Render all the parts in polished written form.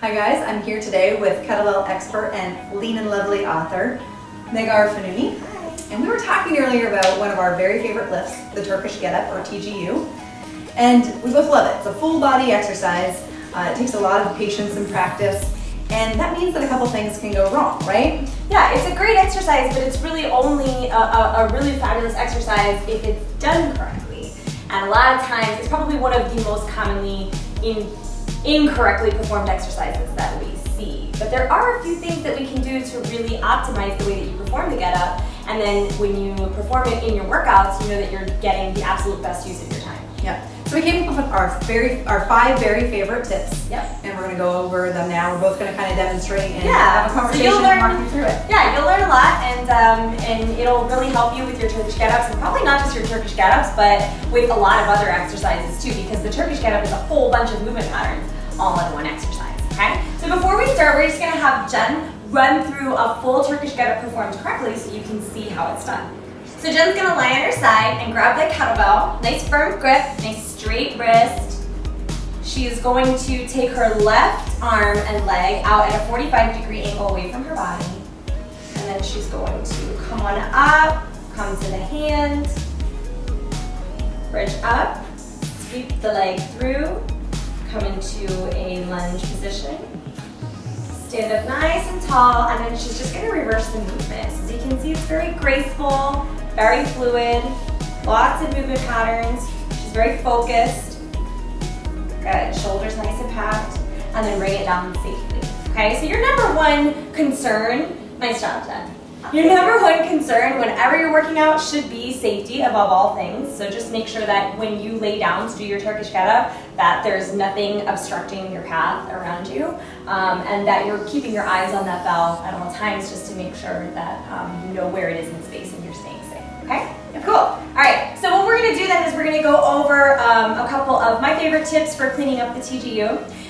Hi guys, I'm here today with kettlebell expert and lean and lovely author, NEGHAR FONOONI. And we were talking earlier about one of our very favorite lifts, the Turkish Get Up, or TGU. And we both love it. It's a full body exercise. It takes a lot of patience and practice. And that means that a couple things can go wrong, right? Yeah, it's a great exercise, but it's really only a really fabulous exercise if it's done correctly. And a lot of times, it's probably one of the most commonly incorrectly performed exercises that we see. But there are a few things that we can do to really optimize the way that you perform the Get Up. And then when you perform it in your workouts, you know that you're getting the absolute best use of your time. Yeah. So we came up with our 5 very favorite tips. Yep. And we're going to go over them now. We're both going to kind of demonstrate and yeah. have a conversation and walk you through it. Yeah, you'll learn a lot, and it'll really help you with your Turkish Get Ups, and probably not just your Turkish Get Ups, but with a lot of other exercises too, because the Turkish Get Up is a whole bunch of movement patterns all in one exercise, okay? So before we start, we're just going to have Jen run through a full Turkish Get Up performed correctly so you can see how it's done. So Jen's going to lie on her side and grab that kettlebell, nice firm grip, nice straight wrist. She is going to take her left arm and leg out at a 45-degree angle away from her body. And then she's going to come on up, come to the hand, bridge up, sweep the leg through, come into a lunge position, stand up nice and tall, and then she's just going to reverse the movement. So as you can see, it's very graceful, very fluid, lots of movement patterns. She's very focused. Good, shoulders nice and packed, and then bring it down safely. Okay, so your number one concern, nice job, Jen. Your number one concern whenever you're working out should be safety above all things. So just make sure that when you lay down to do your Turkish Get Up, that there's nothing obstructing your path around you, and that you're keeping your eyes on that bell at all times just to make sure that you know where it is in space and you're staying safe. Okay? Cool. All right, so what we're going to do then is we're going to go over a couple of my favorite tips for cleaning up the TGU.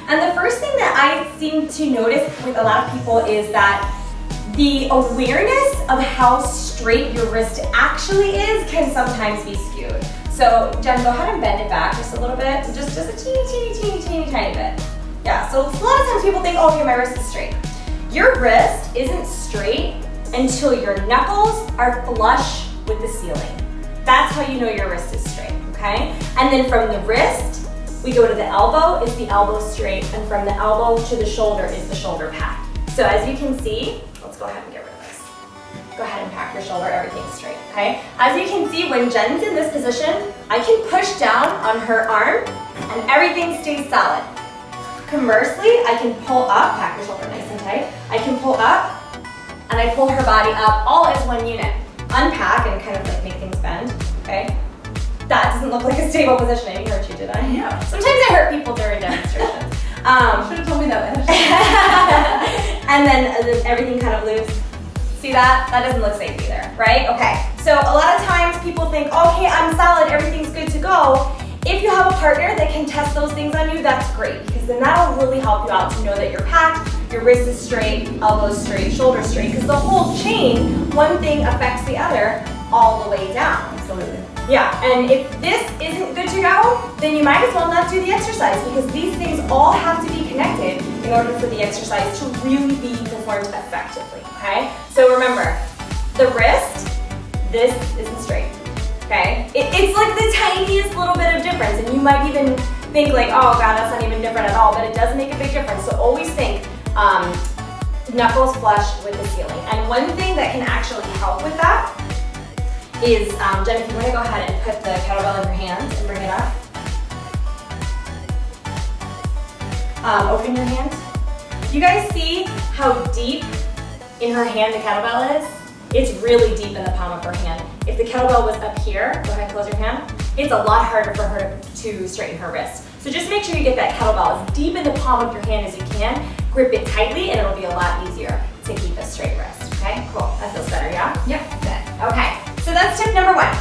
And the first thing that I seem to notice with a lot of people is that the awareness of how straight your wrist actually is can sometimes be skewed. So Jen, go ahead and bend it back just a little bit, just a teeny tiny bit. Yeah, so a lot of times people think, oh, okay, my wrist is straight. Your wrist isn't straight until your knuckles are flush with the ceiling. That's how you know your wrist is straight, okay? And then from the wrist, we go to the elbow, is the elbow straight, and from the elbow to the shoulder is the shoulder packed. So as you can see, let's go ahead and get rid of this. Go ahead and pack your shoulder, everything's straight, okay? As you can see, when Jen's in this position, I can push down on her arm and everything stays solid. Conversely, I can pull up, pack your shoulder nice and tight. I can pull up and I pull her body up all as one unit. Unpack and kind of like make things bend, okay? That doesn't look like a stable position. I didn't hurt you, did I? Yeah. Sometimes I hurt people during demonstrations. You should have told me that. And then everything kind of loose. See that? That doesn't look safe either, right? Okay, so a lot of times people think, okay, I'm solid, everything's good to go. If you have a partner that can test those things on you, that's great, because then that'll really help you out to know that you're packed, your wrist is straight, elbows straight, shoulders straight, because the whole chain, one thing affects the other all the way down. Absolutely. Yeah, and if this isn't good to go, then you might as well not do the exercise, because these things all have to be connected in order for the exercise to really be performed effectively, okay? So remember, the wrist, this isn't straight, okay? It's like the tiniest little bit of difference, and you might even think like, oh God, that's not even different at all, but it does make a big difference. So always think knuckles flush with the ceiling. And one thing that can actually help with that is, Jen, if you want to go ahead and put the kettlebell in your hands and bring it up. Open your hand. You guys see how deep in her hand the kettlebell is? It's really deep in the palm of her hand. If the kettlebell was up here, go ahead and close your hand, it's a lot harder for her to straighten her wrist. So just make sure you get that kettlebell as deep in the palm of your hand as you can, grip it tightly, and it'll be a lot easier to keep a straight wrist, okay? Cool, that feels better, yeah? Yep. Okay, so that's tip number one.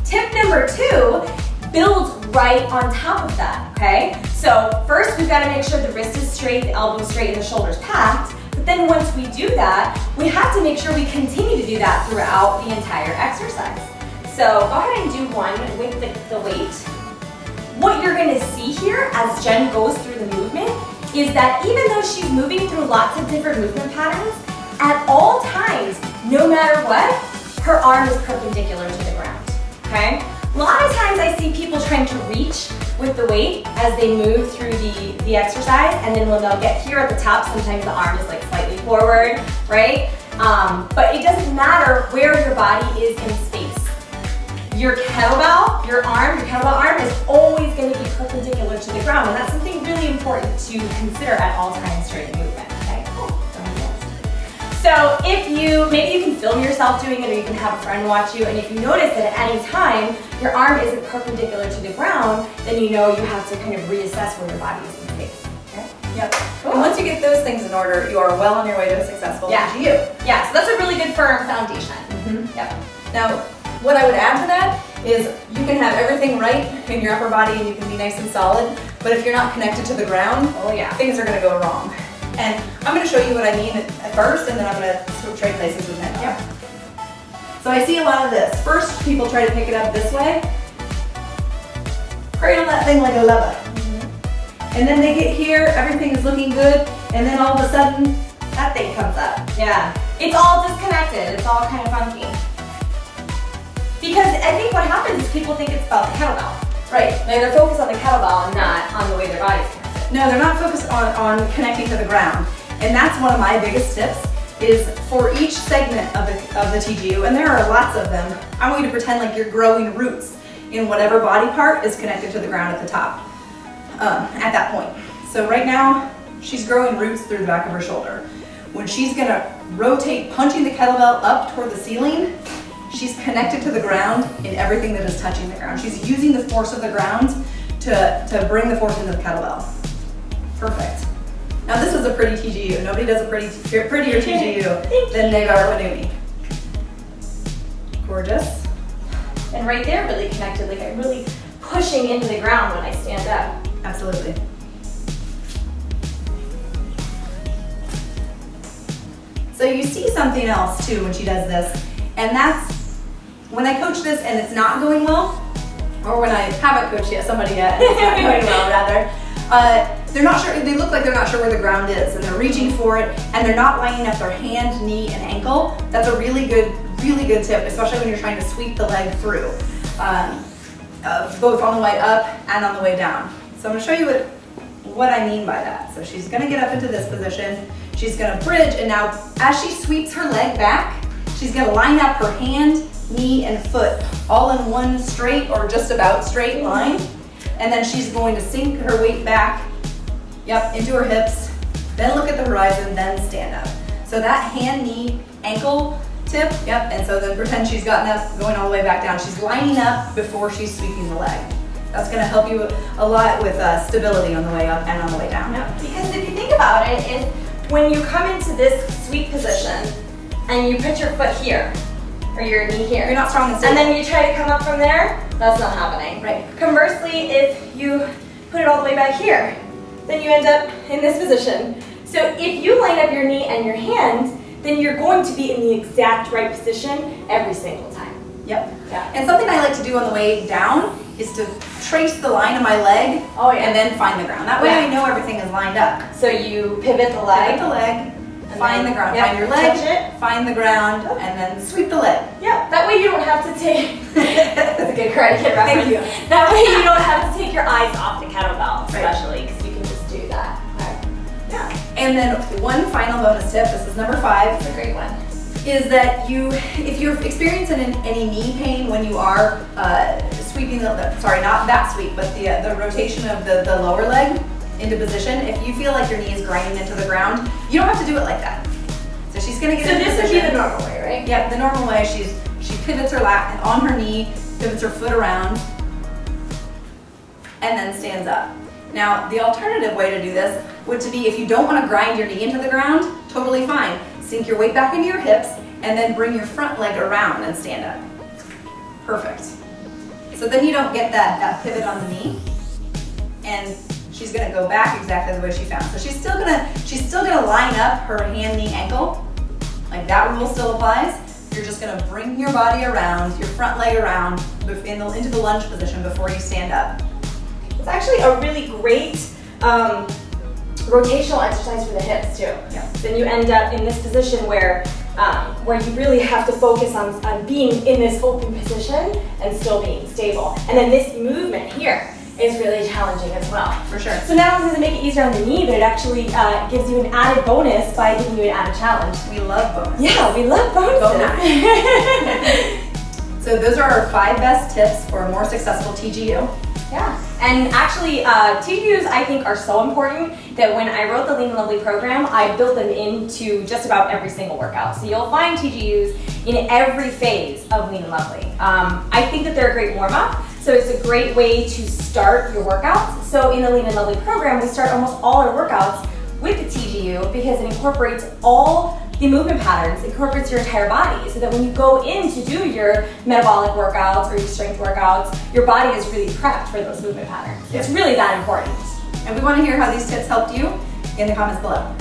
Tip number two builds right on top of that, okay? So first we've got to make sure the wrist is straight, the elbow's straight, and the shoulder's packed. But then once we do that, we have to make sure we continue to do that throughout the entire exercise. So go ahead and do one with the weight. What you're going to see here as Jen goes through the movement is that even though she's moving through lots of different movement patterns, at all times, no matter what, her arm is perpendicular to the ground, okay? A lot of times I see people trying to reach with the weight as they move through the exercise, and then when they'll get here at the top, sometimes the arm is like slightly forward, right? But it doesn't matter where your body is in space. Your kettlebell arm is always going to be perpendicular to the ground, and that's something really important to consider at all times during the movement, okay? So if maybe you can film yourself doing it, or you can have a friend watch you, and if you notice that at any time your arm isn't perpendicular to the ground, then you know you have to kind of reassess where your body is in space. Okay? Yep. Cool. And once you get those things in order, you are well on your way to a successful TGU. Yeah, so that's a really good firm foundation. Yep. Now, what I would add to that is you can have everything right in your upper body and you can be nice and solid, but if you're not connected to the ground, things are going to go wrong. And I'm going to show you what I mean at first, and then I'm going to sort of trade places with NEGHAR. Yep. So I see a lot of this. First, people try to pick it up this way, cradle that thing like a lever. And then they get here, everything is looking good, and then all of a sudden, that thing comes up. Yeah, it's all disconnected. It's all kind of funky. Because I think what happens is people think it's about the kettlebell. Right. They're focused on the kettlebell and not on the way their body's connected. No, they're not focused on connecting to the ground. And that's one of my biggest tips, is for each segment of the TGU, and there are lots of them, I want you to pretend like you're growing roots in whatever body part is connected to the ground at the top, at that point. So right now, she's growing roots through the back of her shoulder. When she's gonna rotate, punching the kettlebell up toward the ceiling, she's connected to the ground in everything that is touching the ground. She's using the force of the ground to bring the force into the kettlebell. Perfect. Now this is a pretty TGU. Nobody does a prettier TGU than NEGHAR FONOONI. Gorgeous. And right there, really connected, like I'm really pushing into the ground when I stand up. Absolutely. So you see something else too when she does this, and that's when I coach this and it's not going well, or when I haven't coached somebody yet and it's not going well rather, they're not sure, they look like they're not sure where the ground is, and they're reaching for it, and they're not lining up their hand, knee, and ankle. That's a really good tip, especially when you're trying to sweep the leg through, both on the way up and on the way down. So I'm going to show you what I mean by that. So she's going to get up into this position, she's going to bridge, and now as she sweeps her leg back, she's going to line up her hand, knee, and foot all in one straight or just about straight line, and then she's going to sink her weight back, into her hips, then look at the horizon, then stand up. So that hand, knee, ankle tip, and so then pretend she's gotten up, going all the way back down. She's lining up before she's sweeping the leg. That's going to help you a lot with stability on the way up and on the way down. Because if you think about it, is when you come into this sweep position and you put your foot here, or your knee here, you're not strong and stable. And then you try to come up from there, that's not happening. Right. Conversely, if you put it all the way back here, then you end up in this position. So if you line up your knee and your hand, then you're going to be in the exact right position every single time. Yep. Yeah. And something I like to do on the way down is to trace the line of my leg and then find the ground. That way I know everything is lined up. So you pivot the leg. Pivot the leg, find the ground. Find your leg, find the ground, and then sweep the leg. Yeah, that way you don't have to take, that's a good Karate Kid reference. Thank you. That way you don't have to take your eyes off the kettlebell, especially, because you can just do that. Yeah. And then one final bonus tip, this is number 5. It's a great one. Is that if you're experiencing any knee pain when you are sweeping sorry, not that sweep, but the rotation of the lower leg into position, if you feel like your knee is grinding into the ground, you don't have to do it like that. So she's gonna get into position. So this would be the normal way, right? Yep, the normal way. She pivots her lat on her knee, pivots her foot around, and then stands up. Now, the alternative way to do this would be, if you don't want to grind your knee into the ground, totally fine. Sink your weight back into your hips, and then bring your front leg around and stand up. Perfect. So then you don't get that pivot on the knee, and she's gonna go back exactly the way she found. So she's still gonna line up her hand, knee, ankle. Like that rule still applies. You're just gonna bring your body around, your front leg around into the lunge position before you stand up. It's actually a really great rotational exercise for the hips too. Yeah. Then you end up in this position where you really have to focus on being in this open position and still being stable. And then this movement here is really challenging as well. For sure. So not only does it make it easier on the knee, but it actually gives you an added bonus by giving you an added challenge. We love bonuses. Yeah, we love bonuses. So those are our 5 best tips for a more successful TGU. Yeah, and actually TGUs I think are so important that when I wrote the Lean and Lovely program, I built them into just about every single workout. So you'll find TGUs in every phase of Lean and Lovely. I think that they're a great warm-up, so it's a great way to start your workouts. So in the Lean and Lovely program, we start almost all our workouts with the TGU because it incorporates all the movement patterns, incorporates your entire body, so that when you go in to do your metabolic workouts or your strength workouts, your body is really prepped for those movement patterns. It's really that important. And we want to hear how these tips helped you in the comments below.